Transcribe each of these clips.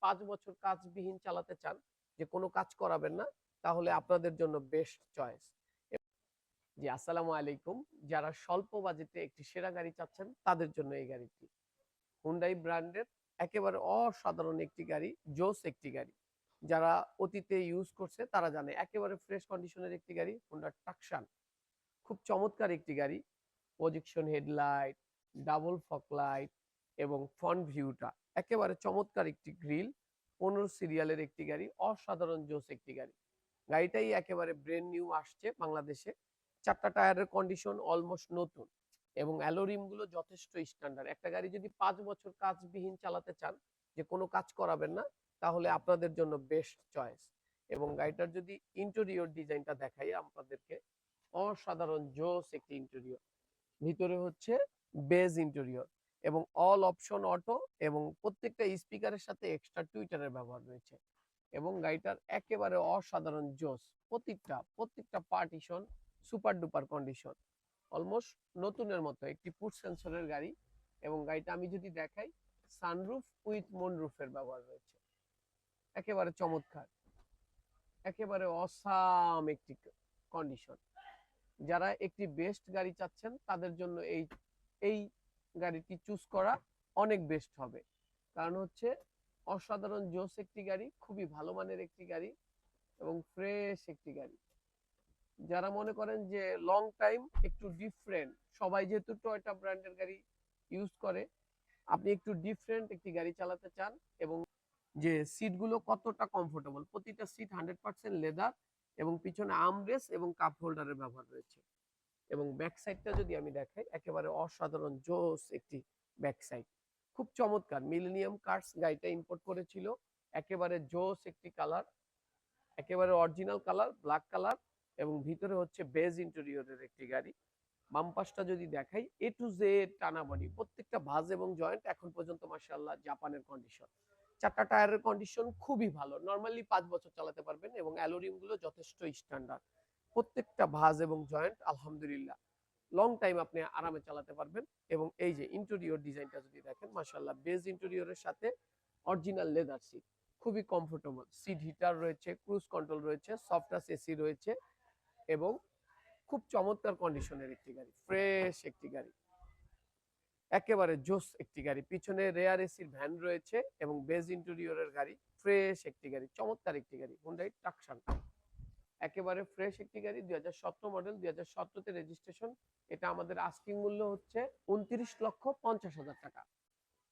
5 বছর কাজবিহীন চালাতে চান, যে কোনো কাজ করাবেন না, তাহলে আপনাদের জন্য বেস্ট চয়েস। জি, আসসালামু আলাইকুম। যারা স্বল্প বাজেটে একটি সেরা গাড়ি চাচ্ছেন তাদের জন্য এই গাড়িটি। হুন্ডাই ব্র্যান্ডের একেবারে অসাধারণ একটি গাড়ি, জোস একটি গাড়ি। যারা অতীতে ইউজ করছে তারা জানে একেবারে ফ্রেশ কন্ডিশনের একটি গাড়ি হুন্ডা টাকশান। খুব চমৎকার একটি গাড়ি। Projection headlight, double fog light এবং ফ্রন্ট ভিউটা একেবারে চমৎকার একটি গ্রিল। 15 সিরিয়ালের একটি গাড়ি, অসাধারণ জোস একটি গাড়ি। গাড়িটাই একেবারে ব্র্যান্ড নিউ আসছে বাংলাদেশে। 4টা টায়ারের কন্ডিশন অলমোস্ট নতুন এবং অ্যালোরিম গুলো যথেষ্ট স্ট্যান্ডার্ড। একটা গাড়ি যদি 5 বছর কাজবিহীন চালাতে চান, যে কোনো কাজ করাবেন না, তাহলে আপনাদের জন্য বেস্ট চয়েস। এবং গাড়িটার যদি ইন্টেরিয়র ডিজাইনটা দেখাই আপনাদেরকে, অসাধারণ জোস একটি ইন্টেরিয়র। ভিতরে হচ্ছে বেজ ইন্টেরিয়র এবং অল অপশন অটো এবং প্রত্যেকটা স্পিকারের সাথে এক্সট্রা টুইটারের ব্যবহার রয়েছে। এবং গাড়িটার একেবারে অসাধারণ জোস। প্রত্যেকটা partition super duper condition, almost নতুনের মতো একটি পুশ সেন্সরের গাড়ি। এবং গাড়িটা আমি যদি দেখাই, সানরুফ উইথ মুনরুফের ব্যবহার রয়েছে। একেবারে চমৎকার, একেবারে অসাম একটি কন্ডিশন। যারা একটি বেস্ট গাড়ি চাচ্ছেন তাদের জন্য এই এই গাড়িটি চুজ করা অনেক বেস্ট হবে। কারণ হচ্ছে অসাধারণ জোস একটি গাড়ি, খুবই ভালো মানের একটি গাড়ি এবং ফ্রেশ একটি গাড়ি। যারা মনে করেন যে লং টাইম একটু ডিফারেন্ট, সবাই যেহেতু টয়োটা ব্র্যান্ডের গাড়ি ইউজ করে, আপনি একটু ডিফারেন্ট একটি গাড়ি চালাতে চান এবং যে সিটগুলো কতটা কমফোর্টেবল, প্রতিটা সিট 100% লেদার এবং পিছনে আর্মরেস্ট এবং কাপ হোল্ডারের ব্যবহার রয়েছে। এবং ব্যাক সাইডটা যদি আমি দেখাই, একেবারে অসাধারণ জোস একটি ব্যাক সাইড। খুব চমৎকার, মিলেনিয়াম কার্স গাড়িটা ইম্পোর্ট করেছিল। একেবারে জোস একটি কালার, একেবারে অরিজিনাল কালার, ব্ল্যাক কালার এবং ভিতরে হচ্ছে বেজ ইন্টেরিয়রের একটি গাড়ি। বাম পাশটা যদি দেখাই, এ টু জেড টানা বডি, প্রত্যেকটা ভাঁজ এবং জয়েন্ট এখন পর্যন্ত মাশাআল্লাহ জাপানের কন্ডিশন। 4টা টায়ারের কন্ডিশন খুবই ভালো, নরমালি 5 বছর চালাতে পারবেন এবং অ্যালোরিম গুলো যথেষ্ট স্ট্যান্ডার্ড। প্রত্যেকটা ভাঁজ এবং জয়েন্ট আলহামদুলিল্লাহ লং টাইম আপনি আরামে চালাতে পারবেন। এবং এই যে ইন্টেরিয়র ডিজাইনটা যদি দেখেন, মাশাআল্লাহ বেজ ইন্টেরিয়রের সাথে অরিজিনাল লেদার সিট, খুবই কমফোর্টেবল। সিট হিটার রয়েছে, ক্রুজ কন্ট্রোল রয়েছে, সফট টাচ এসি রয়েছে এবং খুব চমৎকার কন্ডিশনের একটি গাড়ি, ফ্রেশ একটি গাড়ি, একেবারে জোস একটি গাড়ি। পিছনে রেয়ার এসির ভ্যান রয়েছে এবং বেজ ইন্টেরিয়রের গাড়ি, ফ্রেশ একটি গাড়ি, চমৎকার একটি গাড়ি হুন্ডাই টাকশান। একেবারে ফ্রেশ একটি গাড়ি, 2017 মডেল, 2017 তে রেজিস্ট্রেশন। এটা আমাদের আস্কিং মূল্য হচ্ছে 29,50,000 টাকা।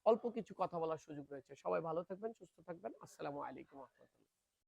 অল্প কিছু কথা বলার সুযোগ রয়েছে। সবাই ভালো থাকবেন, সুস্থ থাকবেন। আসসালামু আলাইকুম ওয়া রাহমাতুল্লাহ।